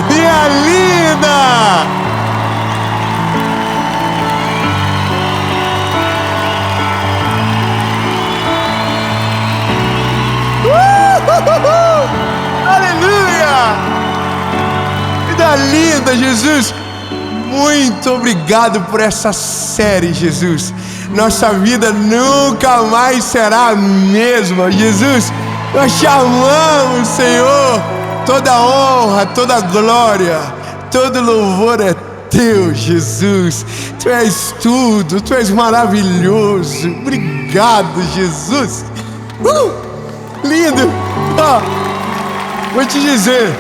Minha linda! Aleluia! Vida linda, Jesus! Muito obrigado por essa série, Jesus. Nossa vida nunca mais será a mesma, Jesus. Nós te amamos, Senhor. Toda honra, toda glória, todo louvor é teu, Jesus. Tu és tudo, tu és maravilhoso. Obrigado, Jesus. Lindo. Vou te dizer,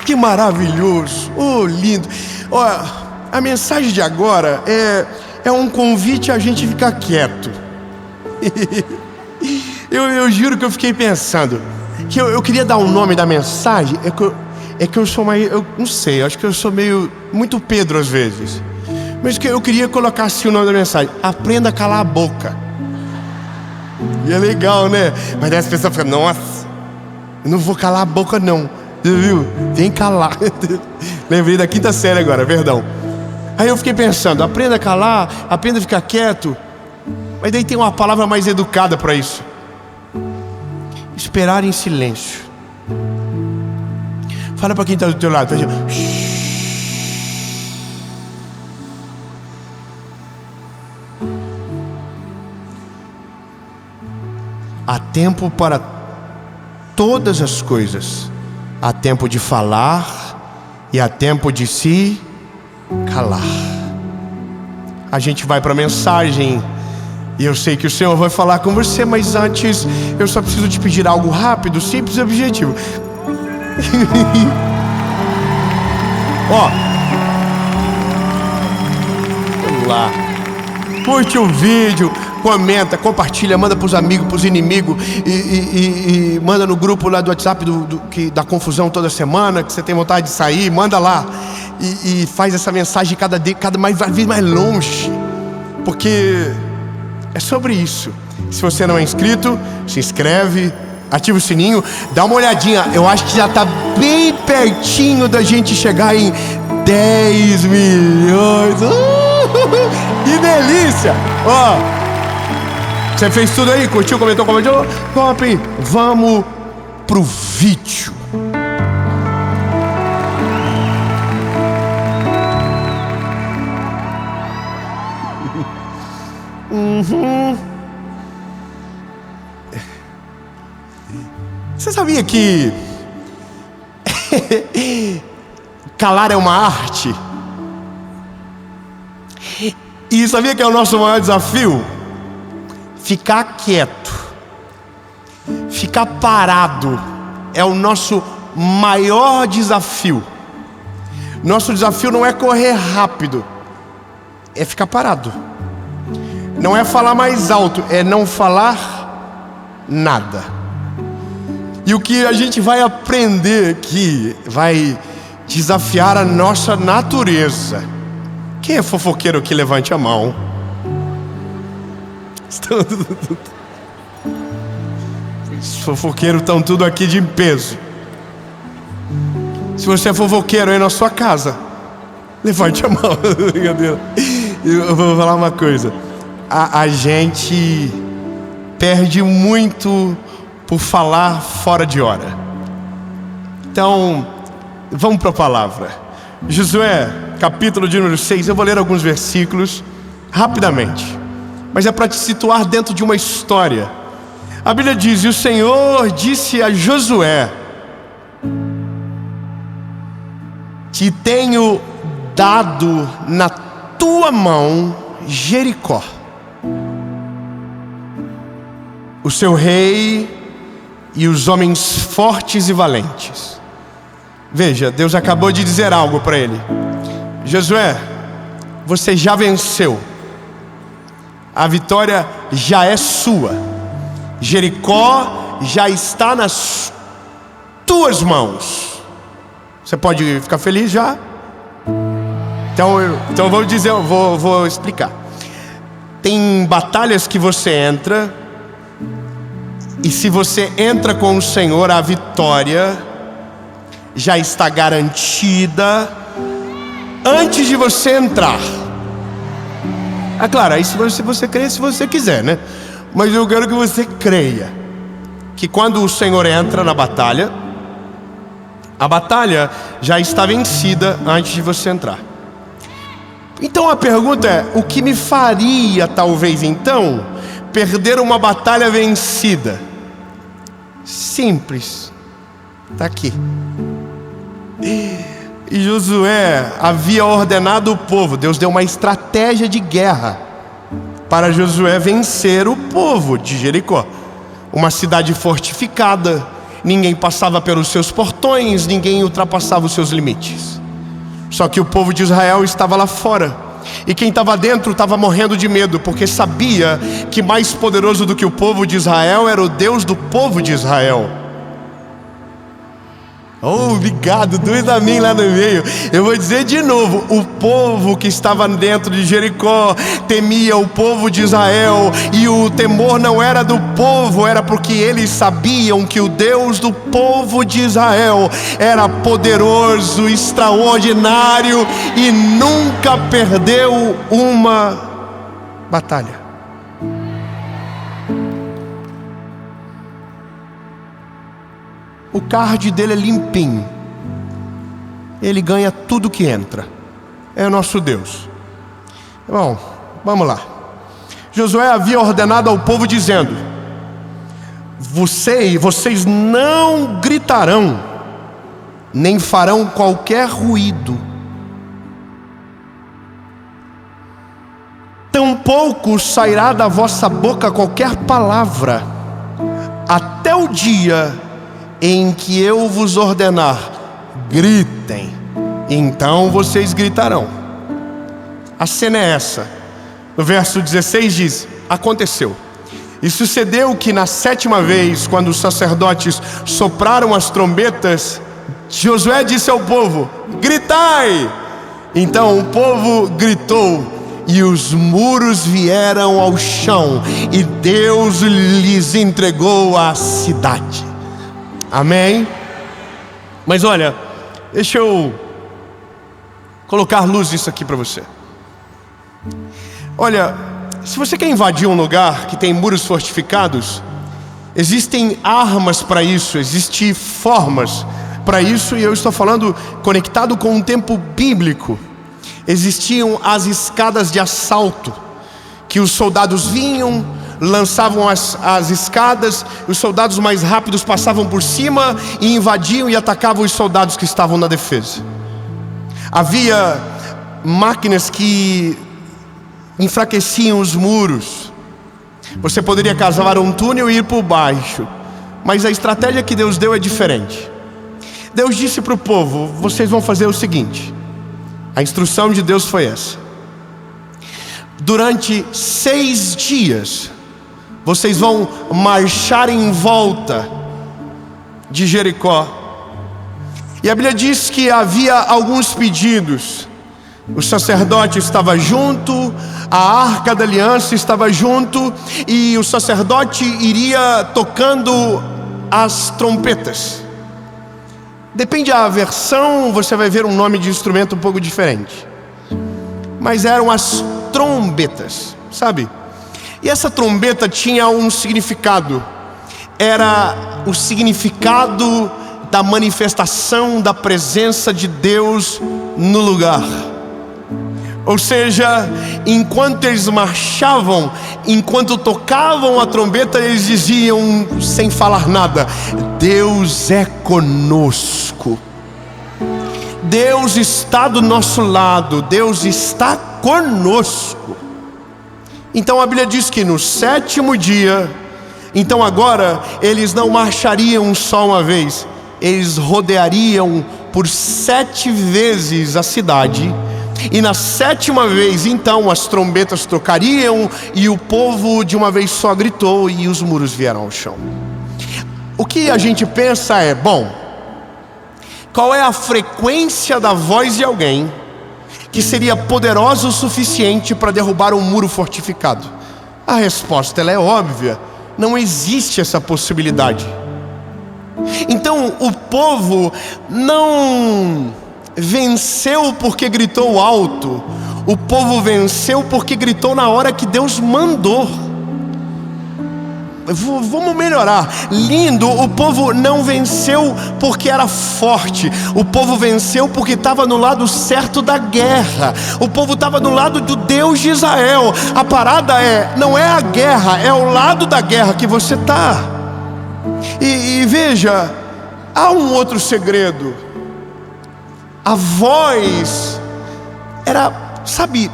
que maravilhoso. Lindo. A mensagem de agora é um convite a gente ficar quieto. Eu juro que eu fiquei pensando que eu queria dar um nome da mensagem. É que eu sou mais, eu não sei, acho que eu sou meio muito Pedro às vezes. Mas que eu queria colocar assim o nome da mensagem: aprenda a calar a boca. E é legal, né? Mas daí as pessoas ficam: nossa, eu não vou calar a boca não. Viu? Vem calar. Lembrei da quinta série agora, perdão. Aí eu fiquei pensando: aprenda a calar, aprenda a ficar quieto. Mas daí tem uma palavra mais educada para isso: esperar em silêncio. Fala para quem está do teu lado. Há tempo para todas as coisas. Há tempo de falar e há tempo de se calar. A gente vai para a mensagem e eu sei que o Senhor vai falar com você, mas antes eu só preciso te pedir algo rápido, simples e objetivo. Vamos lá. Curte o vídeo, comenta, compartilha, manda pros amigos, pros inimigos e manda no grupo lá do WhatsApp da confusão toda semana, que você tem vontade de sair, manda lá e faz essa mensagem cada vez mais longe, porque é sobre isso. Se você não é inscrito, se inscreve, ativa o sininho, dá uma olhadinha. Eu acho que já tá bem pertinho da gente chegar em 10 milhões. Que delícia! Você fez tudo aí? Curtiu, comentou, compartilhou? Top! Vamos pro vídeo. Você sabia que calar é uma arte? E sabia que é o nosso maior desafio? Ficar quieto, ficar parado é o nosso maior desafio. Nosso desafio não é correr rápido, é ficar parado. Não é falar mais alto, é não falar nada. E o que a gente vai aprender aqui vai desafiar a nossa natureza. Quem é fofoqueiro aqui, levante a mão. Os fofoqueiros estão tudo aqui de peso. Se você é fofoqueiro aí na sua casa, levante a mão. Eu vou falar uma coisa: a gente perde muito por falar fora de hora. Então, vamos para a palavra. Josué, capítulo de número 6. Eu vou ler alguns versículos rapidamente, mas é para te situar dentro de uma história. A Bíblia diz: e o Senhor disse a Josué: te tenho dado na tua mão Jericó, o seu rei e os homens fortes e valentes. Veja, Deus acabou de dizer algo para ele: Josué, você já venceu. A vitória já é sua. Jericó já está nas tuas mãos. Você pode ficar feliz já? Então vou dizer, vou explicar. Tem batalhas que você entra, e se você entra com o Senhor, a vitória já está garantida antes de você entrar. É claro, aí se você crer, se você quiser, né? Mas eu quero que você creia que quando o Senhor entra na batalha, a batalha já está vencida antes de você entrar. Então a pergunta é: o que me faria talvez então perder uma batalha vencida? Simples, está aqui. E Josué havia ordenado o povo. Deus deu uma estratégia de guerra para Josué vencer o povo de Jericó. Uma cidade fortificada, ninguém passava pelos seus portões, ninguém ultrapassava os seus limites. Só que o povo de Israel estava lá fora, e quem estava dentro estava morrendo de medo, porque sabia que mais poderoso do que o povo de Israel era o Deus do povo de Israel. Oh, obrigado, dois amém lá no meio. Eu vou dizer de novo: o povo que estava dentro de Jericó temia o povo de Israel, e o temor não era do povo, era porque eles sabiam que o Deus do povo de Israel era poderoso, extraordinário e nunca perdeu uma batalha. O card dele é limpinho. Ele ganha tudo que entra. É o nosso Deus. Bom, vamos lá. Josué havia ordenado ao povo dizendo: vocês não gritarão, nem farão qualquer ruído. Tampouco sairá da vossa boca qualquer palavra, até o dia em que eu vos ordenar, gritem, então vocês gritarão. A cena é essa. No verso 16 diz: aconteceu. E sucedeu que na 7ª vez, quando os sacerdotes sopraram as trombetas, Josué disse ao povo: gritai! Então o povo gritou, e os muros vieram ao chão, e Deus lhes entregou a cidade. Amém? Mas olha, deixa eu colocar luz nisso aqui para você. Olha, se você quer invadir um lugar que tem muros fortificados, existem armas para isso, existem formas para isso, e eu estou falando conectado com um tempo bíblico. Existiam as escadas de assalto, que os soldados vinham, lançavam as escadas, os soldados mais rápidos passavam por cima e invadiam e atacavam os soldados que estavam na defesa. Havia máquinas que enfraqueciam os muros. Você poderia cavar um túnel e ir por baixo, mas a estratégia que Deus deu é diferente. Deus disse para o povo: vocês vão fazer o seguinte. A instrução de Deus foi essa: durante 6 dias vocês vão marchar em volta de Jericó. E a Bíblia diz que havia alguns pedidos. O sacerdote estava junto, a arca da aliança estava junto, e o sacerdote iria tocando as trompetas. Depende da versão, você vai ver um nome de instrumento um pouco diferente, mas eram as trombetas, sabe? E essa trombeta tinha um significado. Era o significado da manifestação da presença de Deus no lugar. Ou seja, enquanto eles marchavam, enquanto tocavam a trombeta, eles diziam sem falar nada: Deus é conosco, Deus está do nosso lado, Deus está conosco. Então a Bíblia diz que no 7º dia, então agora eles não marchariam só uma vez, eles rodeariam por 7 vezes a cidade. E na 7ª vez, então, as trombetas tocariam, e o povo de uma vez só gritou, e os muros vieram ao chão. O que a gente pensa é: bom, qual é a frequência da voz de alguém que seria poderosa o suficiente para derrubar um muro fortificado? A resposta ela é óbvia: não existe essa possibilidade. Então o povo não venceu porque gritou alto, o povo venceu porque gritou na hora que Deus mandou. Vamos melhorar. Lindo, o povo não venceu porque era forte. O povo venceu porque estava no lado certo da guerra. O povo estava do lado do Deus de Israel. A parada não é a guerra, é o lado da guerra que você está. E veja, há um outro segredo. A voz era, sabe,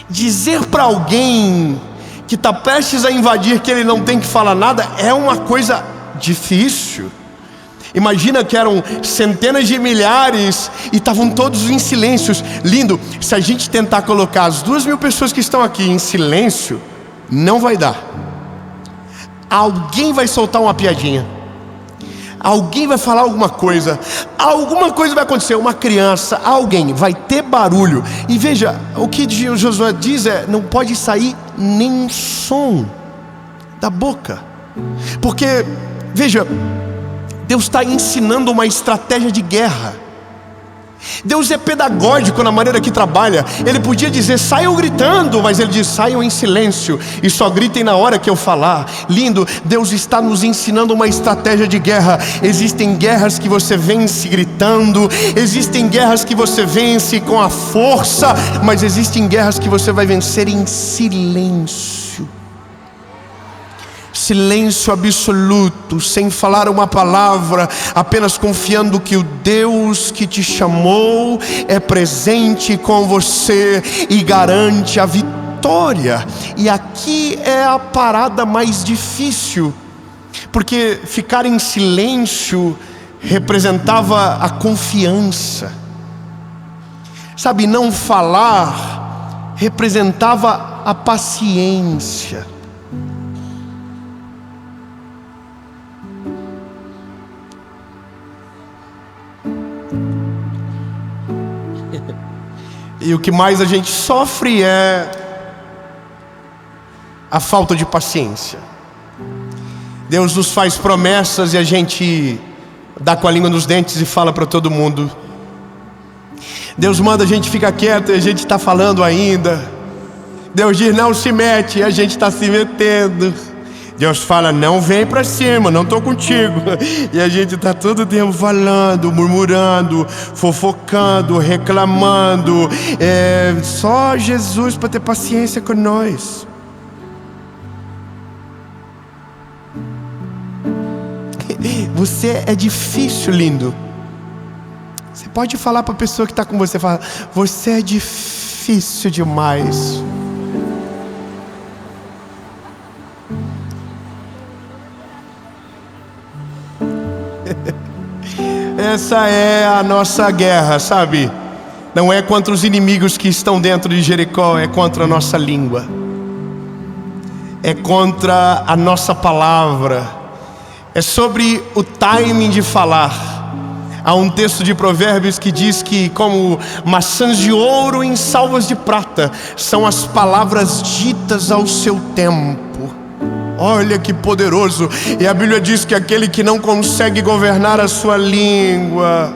dizer para alguém que está prestes a invadir que ele não tem que falar nada é uma coisa difícil. Imagina que eram centenas de milhares e estavam todos em silêncios. Lindo, se a gente tentar colocar as 2.000 pessoas que estão aqui em silêncio, não vai dar. Alguém vai soltar uma piadinha, alguém vai falar alguma coisa vai acontecer, uma criança, alguém vai ter barulho. E veja, o que Josué diz não pode sair nenhum som da boca, porque, veja, Deus está ensinando uma estratégia de guerra. Deus é pedagógico na maneira que trabalha. Ele podia dizer, saiam gritando, mas Ele diz, saiam em silêncio e só gritem na hora que eu falar. Lindo, Deus está nos ensinando uma estratégia de guerra. Existem guerras que você vence gritando, existem guerras que você vence com a força, mas existem guerras que você vai vencer em silêncio. Silêncio absoluto, sem falar uma palavra, apenas confiando que o Deus que te chamou é presente com você e garante a vitória. E aqui é a parada mais difícil, porque ficar em silêncio representava a confiança. Sabe, não falar representava a paciência. E o que mais a gente sofre é a falta de paciência. Deus nos faz promessas e a gente dá com a língua nos dentes e fala para todo mundo. Deus manda a gente ficar quieto e a gente está falando ainda. Deus diz não se mete e a gente está se metendo. Deus fala, não vem para cima, não estou contigo. E a gente está todo tempo falando, murmurando, fofocando, reclamando. Só Jesus para ter paciência com nós. Você é difícil, lindo. Você pode falar para a pessoa que está com você, fala, você é difícil demais. Essa é a nossa guerra, sabe? Não é contra os inimigos que estão dentro de Jericó, é contra a nossa língua, é contra a nossa palavra, é sobre o timing de falar. Há um texto de Provérbios que diz que como maçãs de ouro em salvas de prata são as palavras ditas ao seu tempo. Olha que poderoso. E a Bíblia diz que aquele que não consegue governar a sua língua,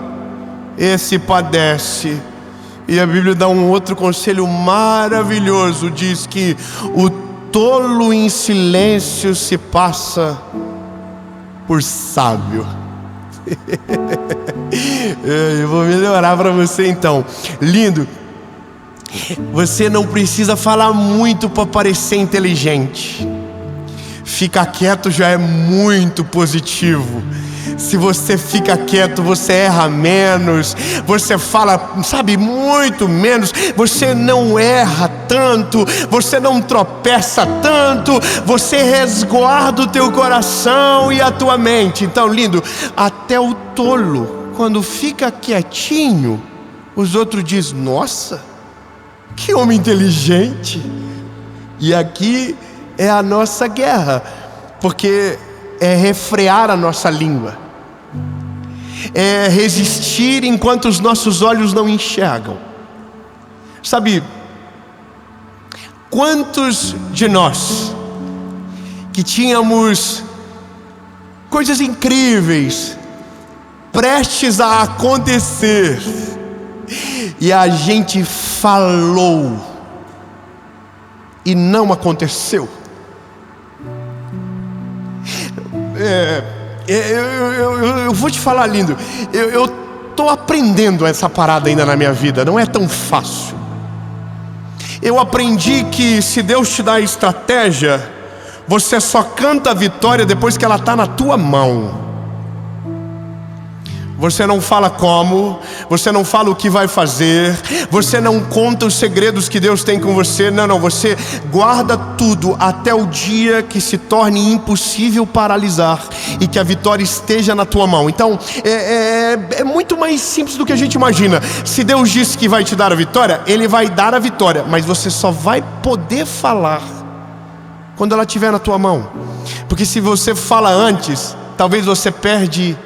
esse padece. E a Bíblia dá um outro conselho maravilhoso. Diz que o tolo em silêncio se passa por sábio. Eu vou melhorar para você então. Lindo, você não precisa falar muito para parecer inteligente. Ficar quieto já é muito positivo. Se você fica quieto, você erra menos, você fala, sabe, muito menos, você não erra tanto, você não tropeça tanto, você resguarda o teu coração e a tua mente. Então, lindo, até o tolo, quando fica quietinho, os outros dizem, nossa, que homem inteligente. E aqui é a nossa guerra, porque é refrear a nossa língua, é resistir enquanto os nossos olhos não enxergam. Sabe, quantos de nós que tínhamos coisas incríveis prestes a acontecer, e a gente falou e não aconteceu. Eu vou te falar, lindo, eu tô aprendendo essa parada ainda na minha vida, não é tão fácil. Eu aprendi que se Deus te dá a estratégia, você só canta a vitória depois que ela está na tua mão. Você não fala como, você não fala o que vai fazer, você não conta os segredos que Deus tem com você. Não, você guarda tudo até o dia que se torne impossível paralisar e que a vitória esteja na tua mão. Então, é muito mais simples do que a gente imagina. Se Deus disse que vai te dar a vitória, Ele vai dar a vitória, mas você só vai poder falar quando ela estiver na tua mão. Porque se você fala antes, talvez você perde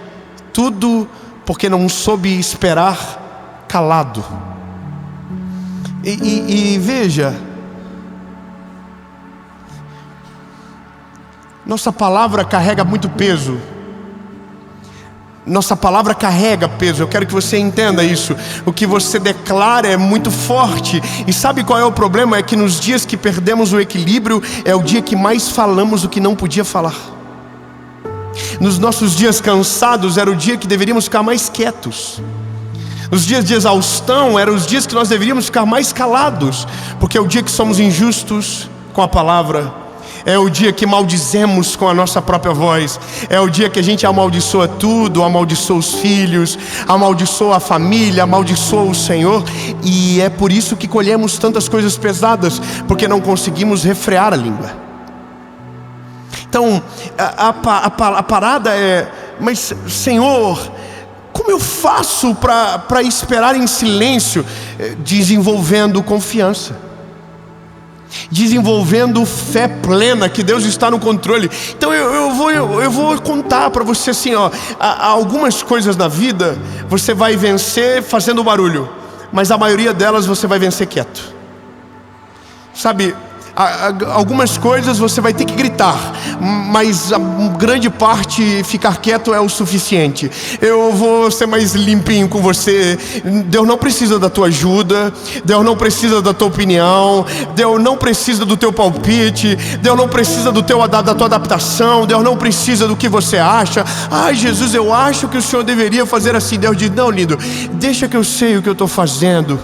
tudo porque não soube esperar calado. E veja, nossa palavra carrega muito peso. Nossa palavra carrega peso. Eu quero que você entenda isso. O que você declara é muito forte. E sabe qual é o problema? É que nos dias que perdemos o equilíbrio, é o dia que mais falamos o que não podia falar. Nos nossos dias cansados, era o dia que deveríamos ficar mais quietos. Nos dias de exaustão, eram os dias que nós deveríamos ficar mais calados. Porque é o dia que somos injustos com a palavra. É o dia que maldizemos com a nossa própria voz. É o dia que a gente amaldiçoa tudo, amaldiçoa os filhos, amaldiçoa a família, amaldiçoa o Senhor. E é por isso que colhemos tantas coisas pesadas, porque não conseguimos refrear a língua. Então, a parada é: mas Senhor, como eu faço para esperar em silêncio? Desenvolvendo confiança, desenvolvendo fé plena que Deus está no controle. Então eu vou contar para você assim, ó, algumas coisas na vida você vai vencer fazendo barulho, mas a maioria delas você vai vencer quieto. Sabe, algumas coisas você vai ter que gritar, mas a grande parte ficar quieto é o suficiente. Eu vou ser mais limpinho com você. Deus não precisa da tua ajuda, Deus não precisa da tua opinião, Deus não precisa do teu palpite, Deus não precisa da tua adaptação, Deus não precisa do que você acha. Ai, Jesus, eu acho que o Senhor deveria fazer assim. Deus diz: não, lindo, deixa que eu sei o que eu estou fazendo.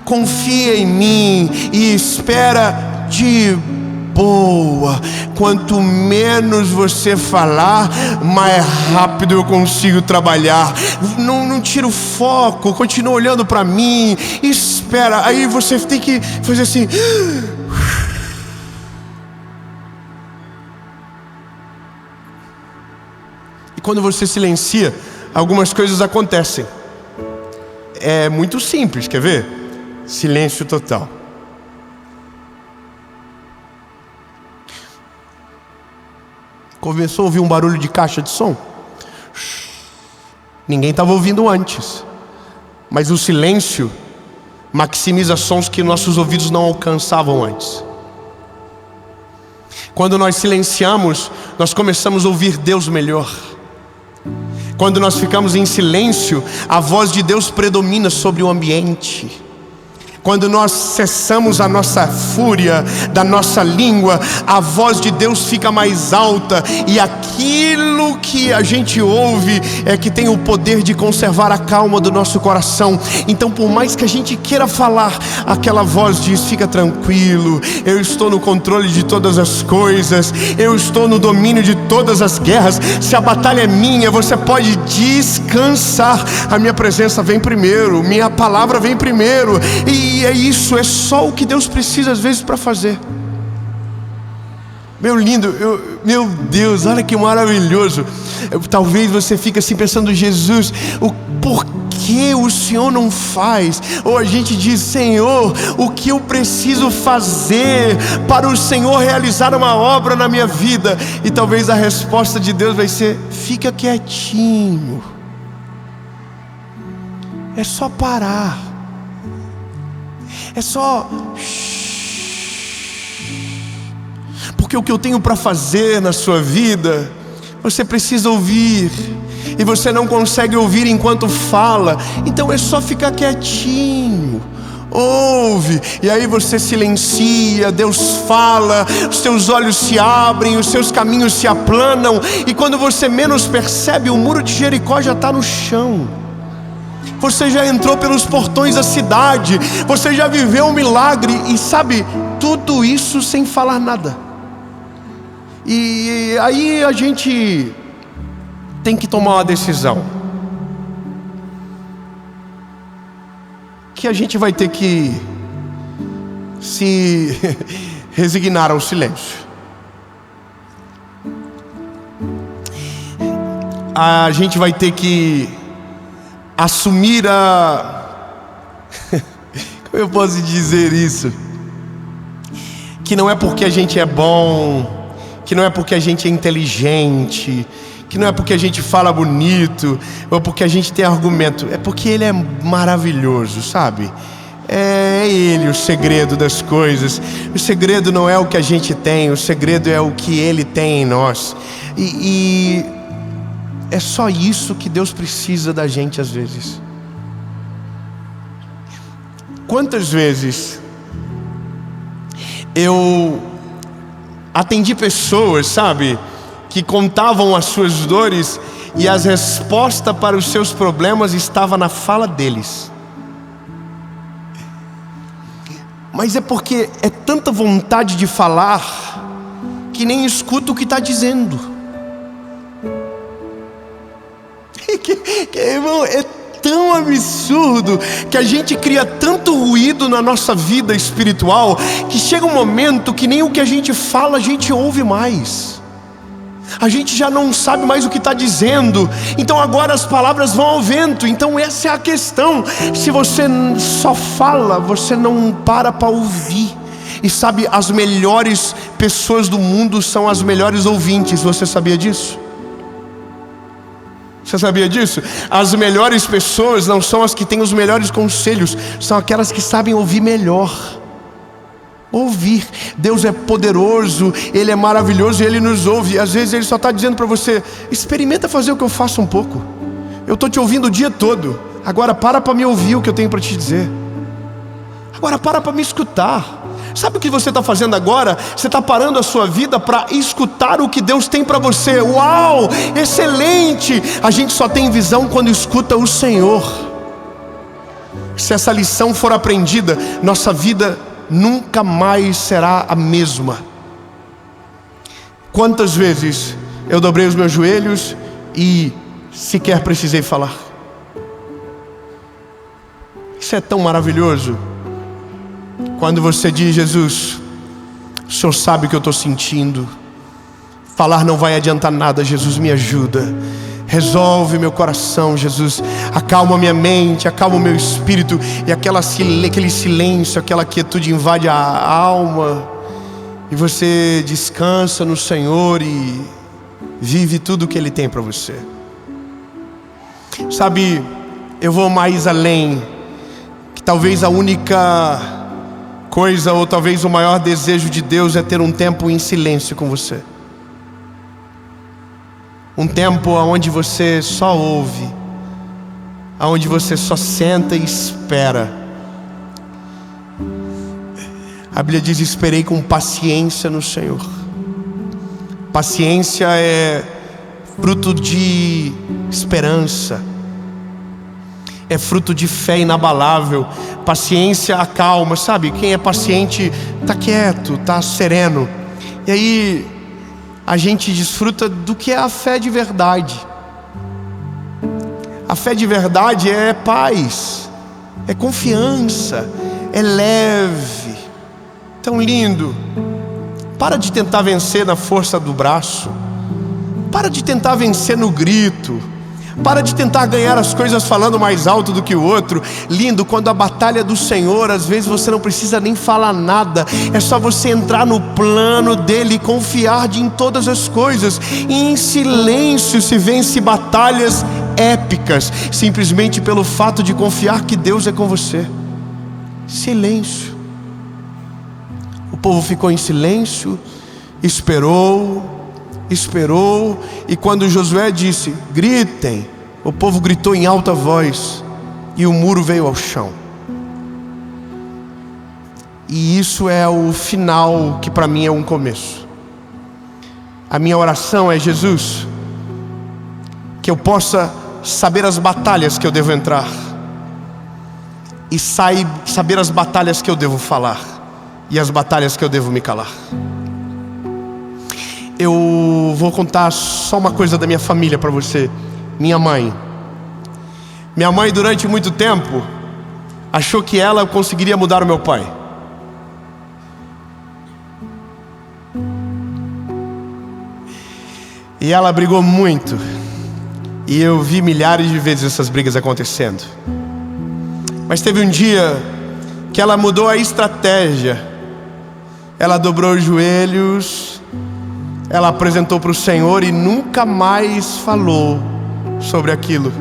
Confia em mim e espera de boa. Quanto menos você falar, mais rápido eu consigo trabalhar. Não tira o foco, continua olhando para mim, espera. Aí você tem que fazer assim. E quando você silencia, algumas coisas acontecem. É muito simples, quer ver? Silêncio total. Começou a ouvir um barulho de caixa de som. Ninguém estava ouvindo antes, mas o silêncio maximiza sons que nossos ouvidos não alcançavam antes. Quando nós silenciamos, nós começamos a ouvir Deus melhor. Quando nós ficamos em silêncio, a voz de Deus predomina sobre o ambiente. Quando nós cessamos a nossa fúria da nossa língua, a voz de Deus fica mais alta, e aquilo que a gente ouve é que tem o poder de conservar a calma do nosso coração. Então, por mais que a gente queira falar, aquela voz diz: fica tranquilo, eu estou no controle de todas as coisas, eu estou no domínio de todas as guerras. Se a batalha é minha, você pode descansar. A minha presença vem primeiro, minha palavra vem primeiro. E é isso, é só o que Deus precisa às vezes para fazer. Meu lindo, meu Deus, olha que maravilhoso. Talvez você fique assim pensando: Jesus, por que o Senhor não faz? Ou a gente diz: Senhor, o que eu preciso fazer para o Senhor realizar uma obra na minha vida? E talvez a resposta de Deus vai ser: fica quietinho. É só parar. É só... Porque o que eu tenho para fazer na sua vida Você precisa ouvir, e você não consegue ouvir enquanto fala, então é só ficar quietinho. Ouve, e aí você silencia, Deus fala, os seus olhos se abrem, os seus caminhos se aplanam, e quando você menos percebe, o muro de Jericó já está no chão. Você já entrou pelos portões da cidade, você já viveu um milagre, e sabe, tudo isso sem falar nada. E aí a gente tem que tomar uma decisão, que a gente vai ter que se resignar ao silêncio. A gente vai ter que assumir como eu posso dizer isso? Que não é porque a gente é bom, que não é porque a gente é inteligente, que não é porque a gente fala bonito, ou porque a gente tem argumento, é porque Ele é maravilhoso, sabe? É Ele o segredo das coisas. O segredo não é o que a gente tem, o segredo é o que Ele tem em nós. E é só isso que Deus precisa da gente às vezes. Quantas vezes eu atendi pessoas, sabe, que contavam as suas dores, e as respostas para os seus problemas estavam na fala deles. Mas é porque é tanta vontade de falar que nem escuta o que está dizendo. Irmão, é tão absurdo que a gente cria tanto ruído na nossa vida espiritual, que chega um momento que nem o que a gente fala a gente ouve mais. A gente já não sabe mais o que está dizendo, então agora as palavras vão ao vento. Então essa é a questão. Se você só fala, você não para ouvir. E sabe, as melhores pessoas do mundo são as melhores ouvintes. Você sabia disso? Você sabia disso? As melhores pessoas não são as que têm os melhores conselhos, são aquelas que sabem ouvir melhor. Ouvir. Deus é poderoso, Ele é maravilhoso e Ele nos ouve. Às vezes Ele só está dizendo para você: experimenta fazer o que eu faço um pouco. Eu estou te ouvindo o dia todo, agora para me ouvir o que eu tenho para te dizer. Agora para me escutar. Sabe o que você está fazendo agora? Você está parando a sua vida para escutar o que Deus tem para você. Uau, excelente! A gente só tem visão quando escuta o Senhor. Se essa lição for aprendida, nossa vida nunca mais será a mesma. Quantas vezes eu dobrei os meus joelhos e sequer precisei falar? Isso é tão maravilhoso. Quando você diz: Jesus, o Senhor sabe o que eu estou sentindo. Falar não vai adiantar nada, Jesus, me ajuda. Resolve meu coração, Jesus. Acalma minha mente, acalma o meu espírito. E aquele silêncio, aquela quietude invade a alma. E você descansa no Senhor e vive tudo o que Ele tem para você. Sabe, eu vou mais além. Que talvez a única coisa, ou talvez o maior desejo de Deus, é ter um tempo em silêncio com você. Um tempo onde você só ouve, onde você só senta e espera. A Bíblia diz: esperei com paciência no Senhor. Paciência é fruto de esperança, é fruto de fé inabalável. Paciência acalma, sabe? Quem é paciente está quieto, está sereno. E aí a gente desfruta do que é a fé de verdade. A fé de verdade é paz, é confiança, é leve. Tão lindo. Para de tentar vencer na força do braço. Para de tentar vencer no grito. Para de tentar ganhar as coisas falando mais alto do que o outro. Lindo, quando a batalha é do Senhor, às vezes você não precisa nem falar nada. É só você entrar no plano dEle e confiar em todas as coisas. E em silêncio se vence batalhas épicas, simplesmente pelo fato de confiar que Deus é com você. Silêncio. O povo ficou em silêncio, esperou, esperou, e quando Josué disse: gritem, o povo gritou em alta voz, e o muro veio ao chão. E isso é o final, que para mim é um começo. A minha oração é: Jesus, que eu possa saber as batalhas que eu devo entrar, e saber as batalhas que eu devo falar, e as batalhas que eu devo me calar. Eu vou contar só uma coisa da minha família para você. Minha mãe durante muito tempo achou que ela conseguiria mudar o meu pai. E ela brigou muito, e eu vi milhares de vezes essas brigas acontecendo. Mas teve um dia que ela mudou a estratégia. Ela dobrou os joelhos, ela apresentou para o Senhor e nunca mais falou sobre aquilo.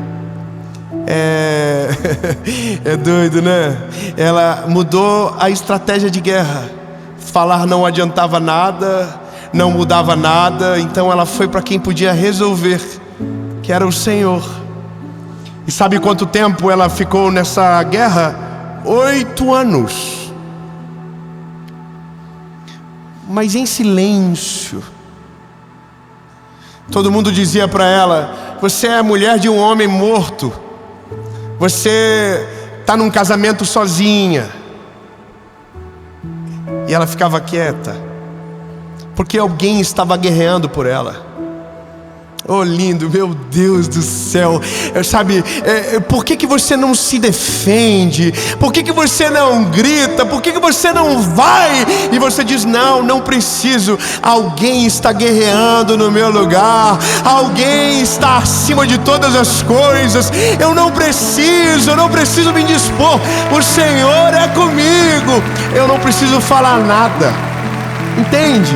É doido, né? Ela mudou a estratégia de guerra. Falar não adiantava nada, não mudava nada. Então ela foi para quem podia resolver, que era o Senhor. E sabe quanto tempo ela ficou nessa guerra? 8 anos. Mas em silêncio. Todo mundo dizia para ela: você é a mulher de um homem morto, você está num casamento sozinha. E ela ficava quieta, porque alguém estava guerreando por ela. Oh, lindo, meu Deus do céu. Sabe, por que você não se defende? Por que você não grita? Por que você não vai? E você diz: não preciso. Alguém está guerreando no meu lugar. Alguém está acima de todas as coisas. Eu não preciso me dispor. O Senhor é comigo. Eu não preciso falar nada. Entende?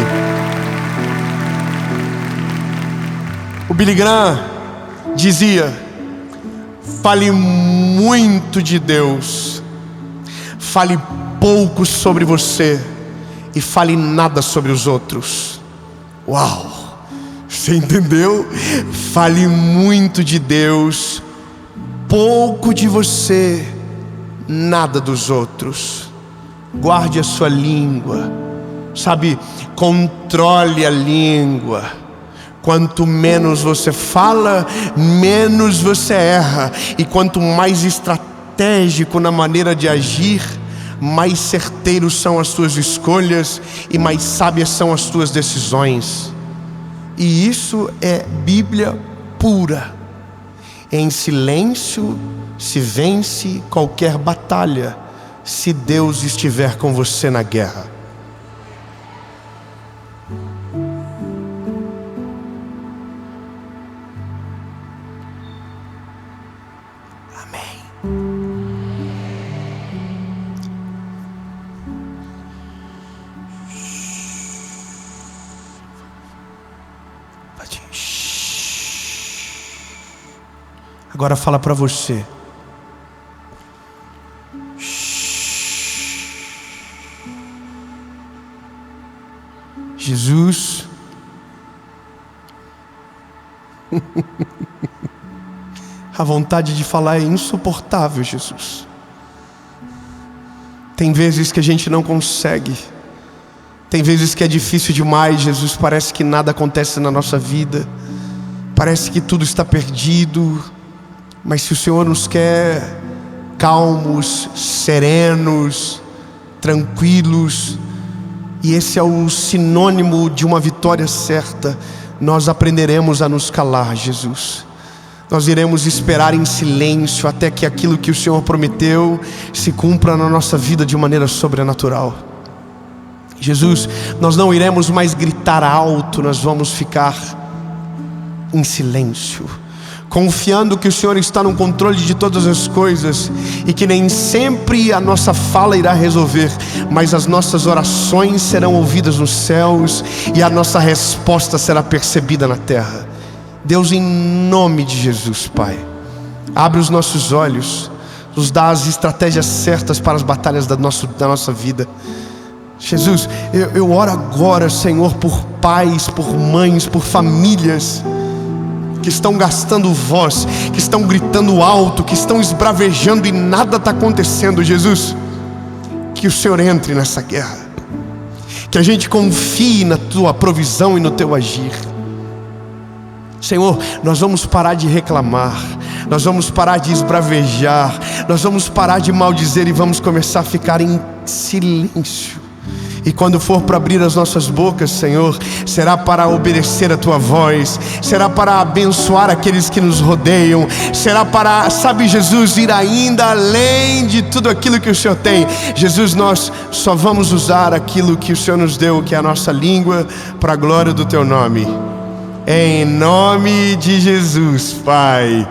O Billy Graham dizia: fale muito de Deus, fale pouco sobre você e fale nada sobre os outros. Uau! Você entendeu? Fale muito de Deus, pouco de você, nada dos outros. Guarde a sua língua, sabe? Controle a língua. Quanto menos você fala, menos você erra. E quanto mais estratégico na maneira de agir, mais certeiros são as suas escolhas e mais sábias são as suas decisões. E isso é Bíblia pura. Em silêncio se vence qualquer batalha, se Deus estiver com você na guerra. Agora fala para você. Jesus, a vontade de falar é insuportável, Jesus. Tem vezes que a gente não consegue. Tem vezes que é difícil demais, Jesus. Parece que nada acontece na nossa vida. Parece que tudo está perdido. Mas se o Senhor nos quer calmos, serenos, tranquilos, e esse é o sinônimo de uma vitória certa, nós aprenderemos a nos calar, Jesus. Nós iremos esperar em silêncio até que aquilo que o Senhor prometeu se cumpra na nossa vida de maneira sobrenatural. Jesus, nós não iremos mais gritar alto, nós vamos ficar em silêncio, confiando que o Senhor está no controle de todas as coisas e que nem sempre a nossa fala irá resolver, mas as nossas orações serão ouvidas nos céus e a nossa resposta será percebida na terra. Deus, em nome de Jesus, Pai, abre os nossos olhos, nos dá as estratégias certas para as batalhas da nossa vida. Jesus, eu oro agora, Senhor, por pais, por mães, por famílias que estão gastando voz, que estão gritando alto, que estão esbravejando e nada está acontecendo. Jesus, que o Senhor entre nessa guerra, que a gente confie na Tua provisão e no Teu agir. Senhor, nós vamos parar de reclamar, nós vamos parar de esbravejar, nós vamos parar de maldizer e vamos começar a ficar em silêncio. E quando for para abrir as nossas bocas, Senhor, será para obedecer a Tua voz, será para abençoar aqueles que nos rodeiam, será para, sabe, Jesus, ir ainda além de tudo aquilo que o Senhor tem. Jesus, nós só vamos usar aquilo que o Senhor nos deu, que é a nossa língua, para a glória do Teu nome. Em nome de Jesus, Pai.